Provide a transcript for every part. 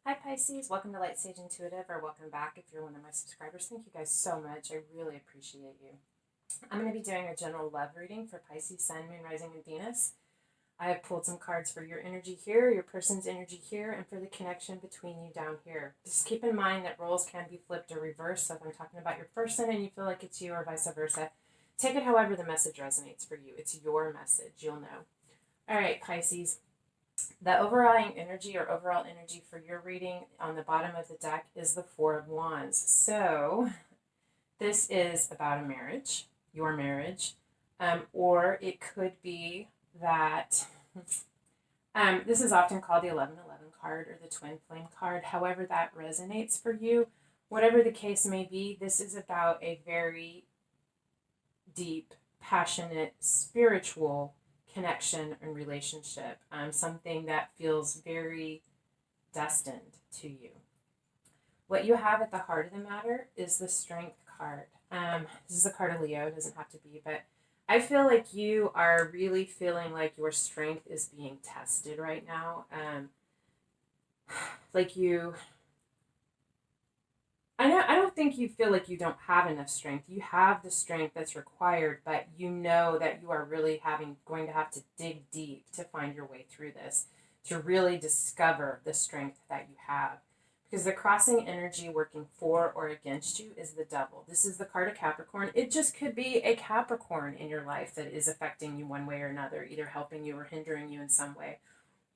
Hi Pisces, welcome to Light Sage Intuitive, or welcome back if you're one of my subscribers. Thank you guys so much. I really appreciate you. I'm going to be doing a general love reading for Pisces, Sun, Moon, Rising, and Venus. I have pulled some cards for your energy here, your person's energy here, and for the connection between you down here. Just keep in mind that roles can be flipped or reversed, so if I'm talking about your person and you feel like it's you or vice versa, take it however the message resonates for you. It's your message, you'll know. All right, Pisces. The overall energy for your reading on the bottom of the deck is the Four of Wands. So this is about a marriage, your marriage, or it could be that this is often called the 1111 card or the twin flame card. However that resonates for you, whatever the case may be, this is about a very deep, passionate, spiritual connection and relationship, something that feels very destined to you. What you have at the heart of the matter is the Strength card. This is a card of Leo, it doesn't have to be, but I feel like you are really feeling like your strength is being tested right now. I don't think you feel like you don't have enough strength. You have the strength that's required, but you know that you are really going to have to dig deep to find your way through this, to really discover the strength that you have. Because the crossing energy working for or against you is the Devil. This is the card of Capricorn. It just could be a Capricorn in your life that is affecting you one way or another, either helping you or hindering you in some way.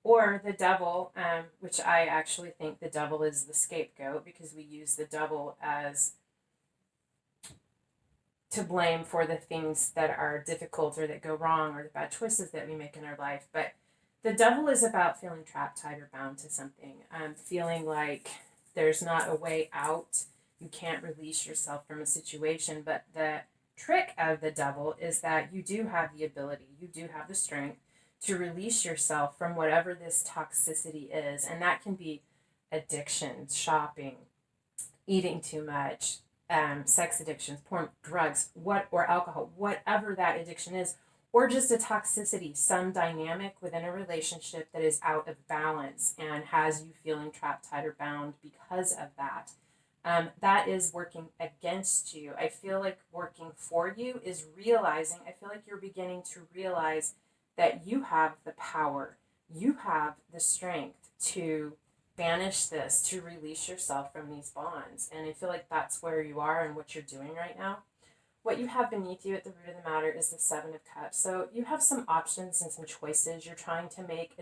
Or the devil, which I actually think the devil is the scapegoat, because we use the devil as to blame for the things that are difficult or that go wrong or the bad choices that we make in our life. But the devil is about feeling trapped, tied, or bound to something, feeling like there's not a way out. You can't release yourself from a situation. But the trick of the devil is that you do have the ability, you do have the strength to release yourself from whatever this toxicity is. And that can be addiction, shopping, eating too much, sex addictions, porn, drugs, or alcohol, whatever that addiction is, or just a toxicity, some dynamic within a relationship that is out of balance and has you feeling trapped, tied, or bound because of that. That is working against you. I feel like working for you is realizing, I feel like you're beginning to realize that you have the power, you have the strength to banish this, to release yourself from these bonds. And I feel like that's where you are and what you're doing right now. What you have beneath you at the root of the matter is the Seven of Cups. So you have some options and some choices. You're trying to make,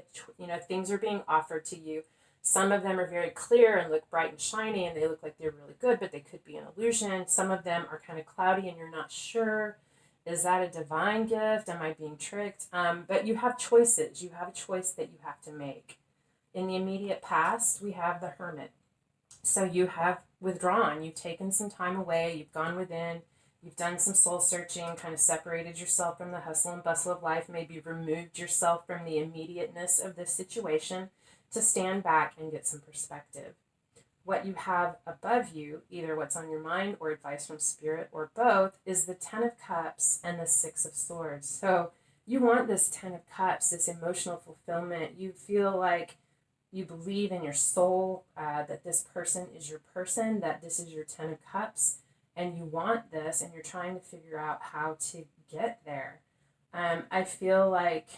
things are being offered to you. Some of them are very clear and look bright and shiny and they look like they're really good, but they could be an illusion. Some of them are kind of cloudy and you're not sure. Is that a divine gift? Am I being tricked? But you have choices. You have a choice that you have to make. In the immediate past, we have the Hermit. So you have withdrawn. You've taken some time away. You've gone within. You've done some soul searching, kind of separated yourself from the hustle and bustle of life, maybe removed yourself from the immediateness of this situation to stand back and get some perspective. What you have above you, either what's on your mind or advice from spirit or both, is the Ten of Cups and the Six of Swords. So you want this Ten of Cups, this emotional fulfillment. You feel like you believe in your soul that this person is your person, that this is your Ten of Cups, and you want this, and you're trying to figure out how to get there. I feel like,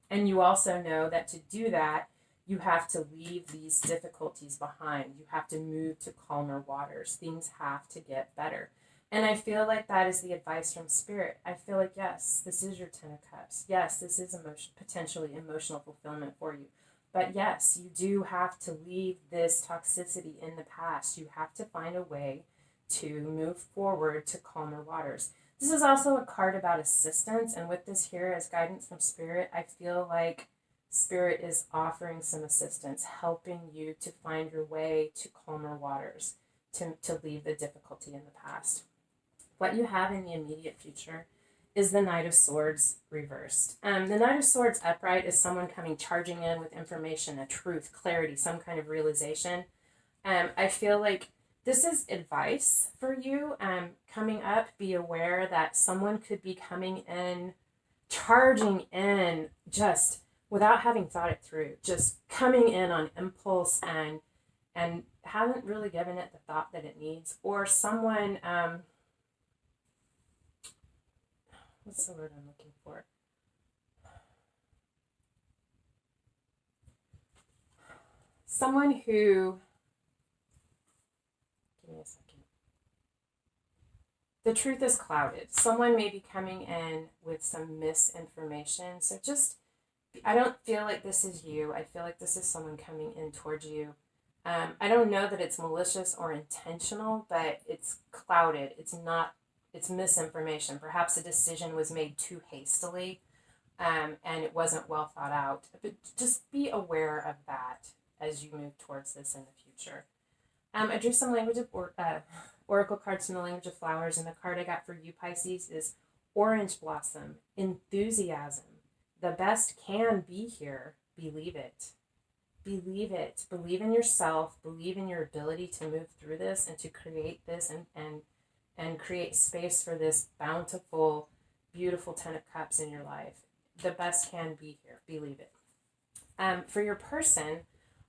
and you also know that to do that, you have to leave these difficulties behind. You have to move to calmer waters. Things have to get better. And I feel like that is the advice from Spirit. I feel like, yes, this is your Ten of Cups. Yes, this is potentially emotional fulfillment for you. But yes, you do have to leave this toxicity in the past. You have to find a way to move forward to calmer waters. This is also a card about assistance. And with this here as guidance from Spirit, I feel like Spirit is offering some assistance, helping you to find your way to calmer waters, to leave the difficulty in the past. What you have in the immediate future is the Knight of Swords reversed. The Knight of Swords upright is someone coming charging in with information, a truth, clarity, some kind of realization. I feel like this is advice for you coming up. Be aware that someone could be coming in, charging in just without having thought it through, just coming in on impulse and and haven't really given it the thought that it needs. Or someone, what's the word I'm looking for? Someone who, give me a second. The truth is clouded. Someone may be coming in with some misinformation. So just, I don't feel like this is you. I feel like this is someone coming in towards you. I don't know that it's malicious or intentional, but it's clouded. It's not, it's misinformation. Perhaps a decision was made too hastily, and it wasn't well thought out. But just be aware of that as you move towards this in the future. I drew some language of oracle cards from the language of flowers, and the card I got for you, Pisces, is orange blossom, enthusiasm. The best can be here. Believe it. Believe it. Believe in yourself. Believe in your ability to move through this and to create this and create space for this bountiful, beautiful 10 of Cups in your life. The best can be here. Believe it. For your person,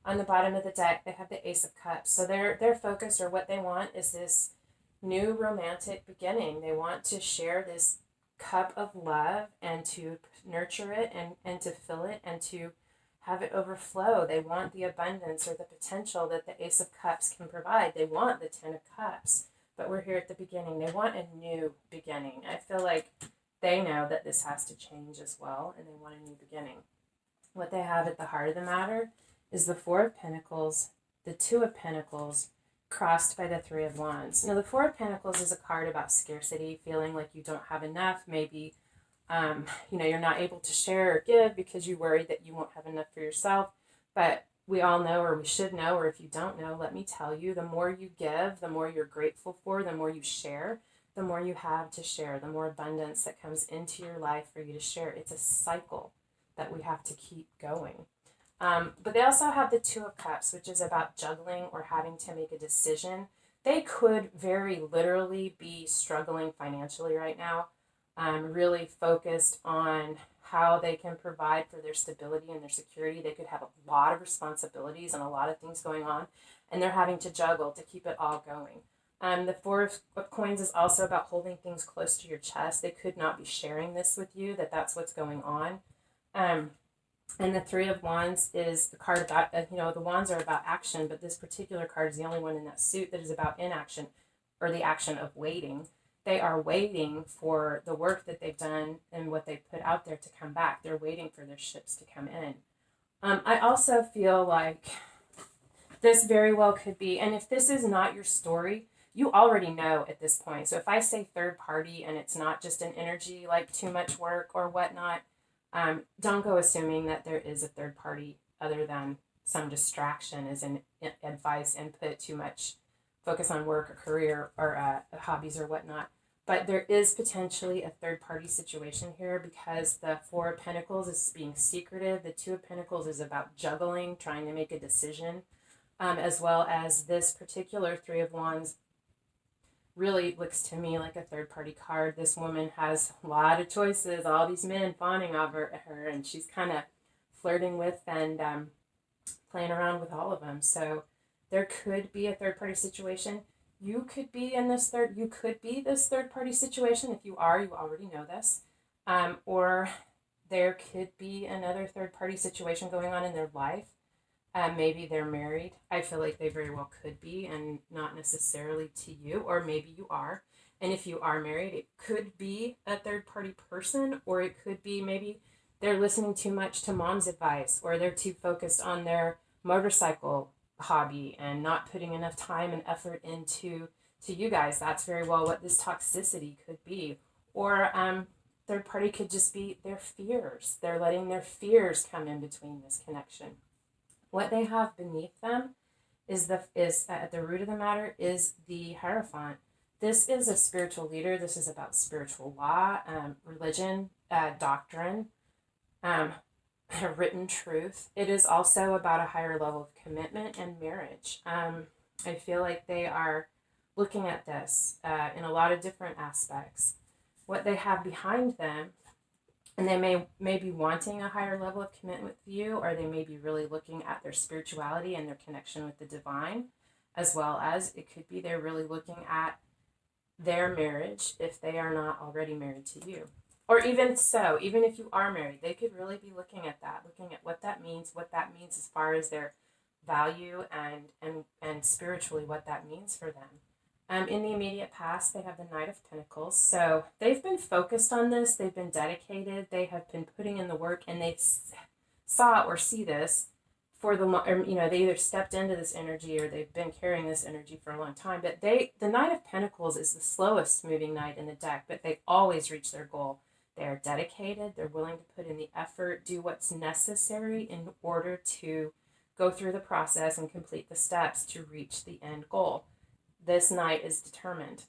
on the bottom of the deck, they have the Ace of Cups. So their focus, or what they want, is this new romantic beginning. They want to share this cup of love and to nurture it and to fill it and to have it overflow. They want the abundance or the potential that the Ace of Cups can provide. They want the 10 of Cups, but we're here at the beginning. They want a new beginning. I feel like they know that this has to change as well, and they want a new beginning. What they have at the heart of the matter is the Four of Pentacles, the Two of Pentacles, crossed by the Three of Wands. Now, the Four of Pentacles is a card about scarcity, feeling like you don't have enough. Maybe, you're not able to share or give because you worry that you won't have enough for yourself. But we all know, or we should know, or if you don't know, let me tell you, the more you give, the more you're grateful for, the more you share, the more you have to share, the more abundance that comes into your life for you to share. It's a cycle that we have to keep going. But they also have the Two of Cups, which is about juggling or having to make a decision. They could very literally be struggling financially right now, really focused on how they can provide for their stability and their security. They could have a lot of responsibilities and a lot of things going on, and they're having to juggle to keep it all going. The Four of Coins is also about holding things close to your chest. They could not be sharing this with you, that's what's going on. And the Three of Wands is the card about, the wands are about action, but this particular card is the only one in that suit that is about inaction, or the action of waiting. They are waiting for the work that they've done and what they put out there to come back. They're waiting for their ships to come in. I also feel like this very well could be, and if this is not your story, you already know at this point. So if I say third party and it's not just an energy like too much work or whatnot, don't go assuming that there is a third party other than some distraction as in advice, input, too much focus on work or career or hobbies or whatnot. But there is potentially a third party situation here because the Four of Pentacles is being secretive. The Two of Pentacles is about juggling, trying to make a decision, as well as this particular Three of Wands really looks to me like a third party card. This woman has a lot of choices, all these men fawning over her, and she's kind of flirting with and playing around with all of them. So there could be a third party situation. You could be this third party situation. If you are, you already know this. Or there could be another third party situation going on in their life. Maybe they're married. I feel like they very well could be, and not necessarily to you, or maybe you are. And if you are married, it could be a third party person, or it could be maybe they're listening too much to mom's advice, or they're too focused on their motorcycle hobby and not putting enough time and effort into you guys. That's very well what this toxicity could be. Or third party could just be their fears. They're letting their fears come in between this connection. What they have beneath them is at the root of the matter is the Hierophant. This is a spiritual leader. This is about spiritual law, religion, doctrine, written truth. It is also about a higher level of commitment and marriage. I feel like they are looking at this in a lot of different aspects. What they have behind them And they may be wanting a higher level of commitment with you, or they may be really looking at their spirituality and their connection with the divine, as well as it could be they're really looking at their marriage if they are not already married to you. Or even so, even if you are married, they could really be looking at that, looking at what that means as far as their value and spiritually what that means for them. In the immediate past, they have the Knight of Pentacles. So they've been focused on this. They've been dedicated. They have been putting in the work, and they saw or see this for the, or, they either stepped into this energy or they've been carrying this energy for a long time. But the Knight of Pentacles is the slowest moving knight in the deck, but they always reach their goal. They are dedicated. They're willing to put in the effort, do what's necessary in order to go through the process and complete the steps to reach the end goal. This knight is determined.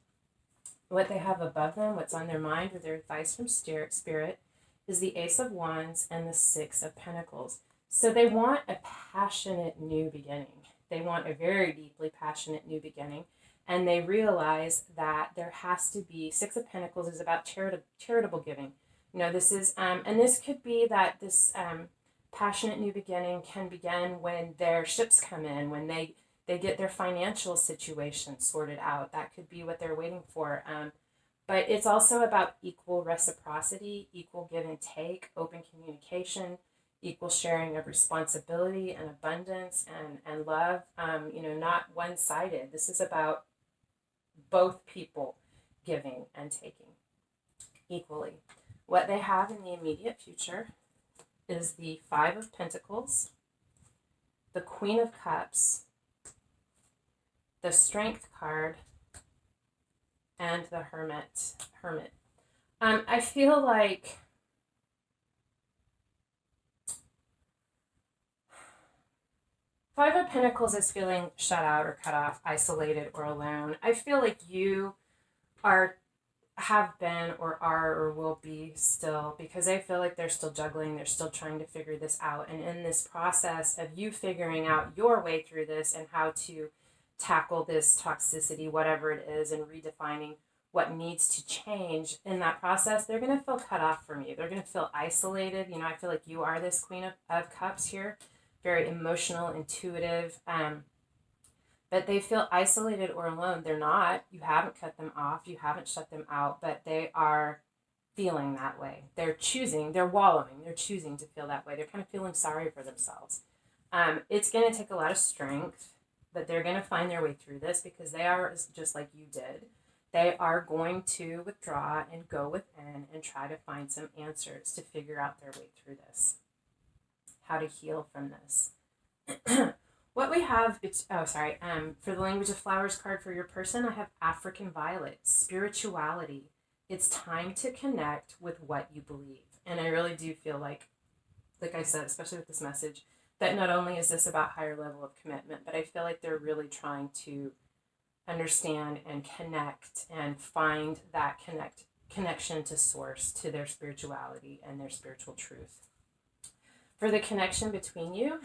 What they have above them, what's on their mind, or their advice from spirit, is the Ace of Wands and the Six of Pentacles. So they want a passionate new beginning. They want a very deeply passionate new beginning. And they realize that there has to be, Six of Pentacles is about charitable giving. This is, and this could be that this passionate new beginning can begin when their ships come in, when they get their financial situation sorted out. That could be what they're waiting for. But it's also about equal reciprocity, equal give and take, open communication, equal sharing of responsibility and abundance and love, not one-sided. This is about both people giving and taking equally. What they have in the immediate future is the Five of Pentacles, the Queen of Cups, the Strength card, and the Hermit. I feel like Five of Pentacles is feeling shut out or cut off, isolated or alone. I feel like you have been or are or will be still, because I feel like they're still juggling, they're still trying to figure this out. And in this process of you figuring out your way through this and how to tackle this toxicity, whatever it is, and redefining what needs to change in that process, they're going to feel cut off from you. They're going to feel isolated. I feel like you are this Queen of Cups here, very emotional, intuitive, but they feel isolated or alone. They're not. You haven't cut them off. You haven't shut them out, but they are feeling that way. They're wallowing. They're choosing to feel that way. They're kind of feeling sorry for themselves. It's going to take a lot of strength, but they're going to find their way through this because they are just like you did. They are going to withdraw and go within and try to find some answers to figure out their way through this, how to heal from this. What we have, for the Language of Flowers card for your person, I have African Violet, spirituality. It's time to connect with what you believe. And I really do feel like I said, especially with this message, that not only is this about higher level of commitment, but I feel like they're really trying to understand and connect and find that connection to source, to their spirituality and their spiritual truth. For the connection between you,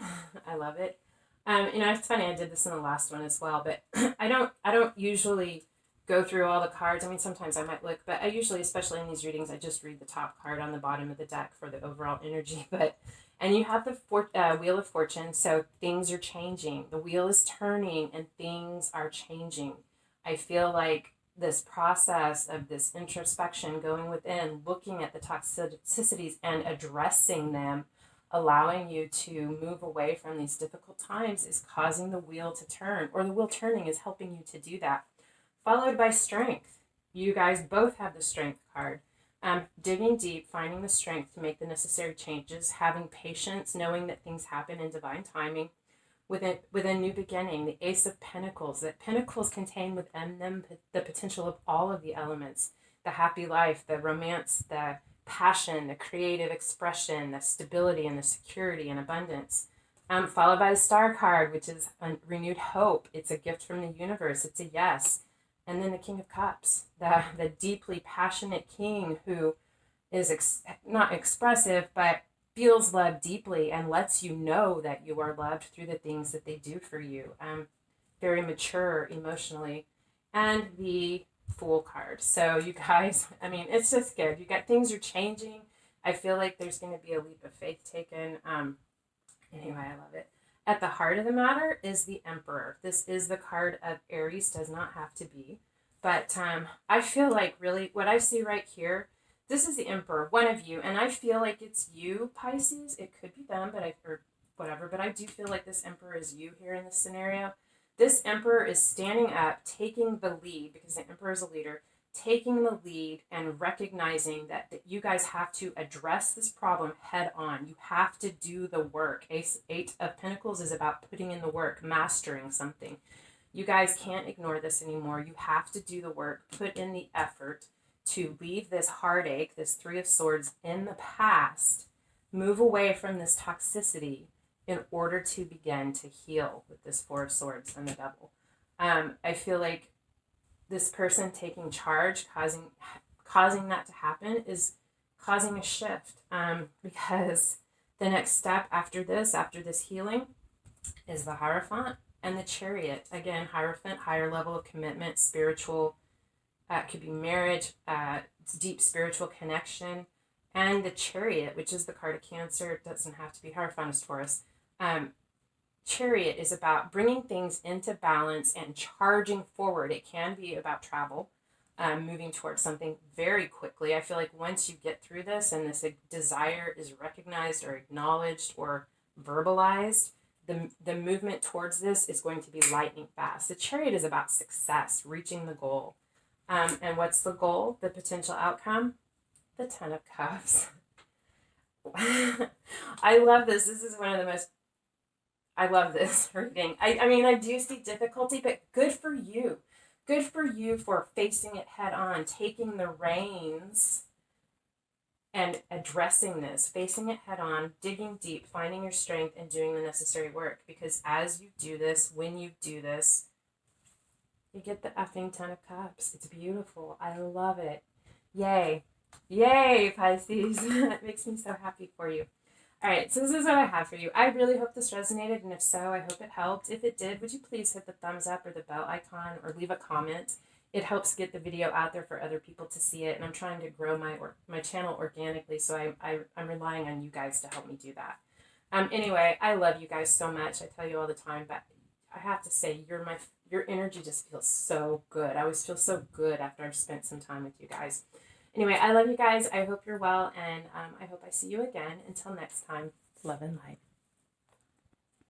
I love it. It's funny, I did this in the last one as well, but I don't usually go through all the cards. I mean, sometimes I might look, but I usually, especially in these readings, I just read the top card on the bottom of the deck for the overall energy. And you have the Wheel of Fortune, so things are changing. The wheel is turning and things are changing. I feel like this process of this introspection, going within, looking at the toxicities and addressing them, allowing you to move away from these difficult times, is causing the wheel to turn, or the wheel turning is helping you to do that. Followed by Strength. You guys both have the Strength card. Digging deep, finding the strength to make the necessary changes, having patience, knowing that things happen in divine timing, with a new beginning. The Ace of Pentacles, that Pentacles contain within them the potential of all of the elements, the happy life, the romance, the passion, the creative expression, the stability and the security and abundance. Followed by the Star card, which is a renewed hope. It's a gift from the universe. It's a yes. And then the King of Cups, the deeply passionate king who is not expressive, but feels love deeply and lets you know that you are loved through the things that they do for you. Very mature emotionally. And the Fool card. So you guys, I mean, it's just good. You got, things are changing. I feel like there's going to be a leap of faith taken. Anyway, I love it. At the heart of the matter is the Emperor. This is the card of Aries, does not have to be. But I feel like really what I see right here, this is the Emperor, one of you. And I feel like it's you, Pisces. It could be them, or whatever. But I do feel like this Emperor is you here in this scenario. This Emperor is standing up, taking the lead, because the Emperor is a leader, taking the lead and recognizing that you guys have to address this problem head on. You have to do the work. Eight of Pentacles is about putting in the work, mastering something. You guys can't ignore this anymore. You have to do the work, put in the effort to leave this heartache, this Three of Swords in the past, move away from this toxicity in order to begin to heal with this Four of Swords and the Devil. I feel like this person taking charge, causing that to happen, is causing a shift, because the next step after this healing, is the Hierophant and the Chariot. Again, Hierophant, higher level of commitment, spiritual, could be marriage, deep spiritual connection, and the Chariot, which is the card of Cancer. It doesn't have to be Hierophant, is Taurus. Chariot is about bringing things into balance and charging forward. It can be about travel, moving towards something very quickly. I feel like once you get through this and this desire is recognized or acknowledged or verbalized, the movement towards this is going to be lightning fast. The Chariot is about success, reaching the goal. And what's the goal? The potential outcome? The Ten of Cups. I love this. This is one of the most, I love this reading. I mean, I do see difficulty, but good for you. Good for you for facing it head on, taking the reins and addressing this, facing it head on, digging deep, finding your strength, and doing the necessary work. Because as you do this, when you do this, you get the effing Ten of Cups. It's beautiful. I love it. Yay. Yay, Pisces. That makes me so happy for you. All right, so this is what I have for you. I really hope this resonated, and if so, I hope it helped. If it did, would you please hit the thumbs up or the bell icon or leave a comment? It helps get the video out there for other people to see it, and I'm trying to grow my channel organically, so I'm relying on you guys to help me do that. Anyway, I love you guys so much. I tell you all the time, but I have to say, your energy just feels so good. I always feel so good after I've spent some time with you guys. Anyway, I love you guys. I hope you're well, and I hope I see you again. Until next time, love and light.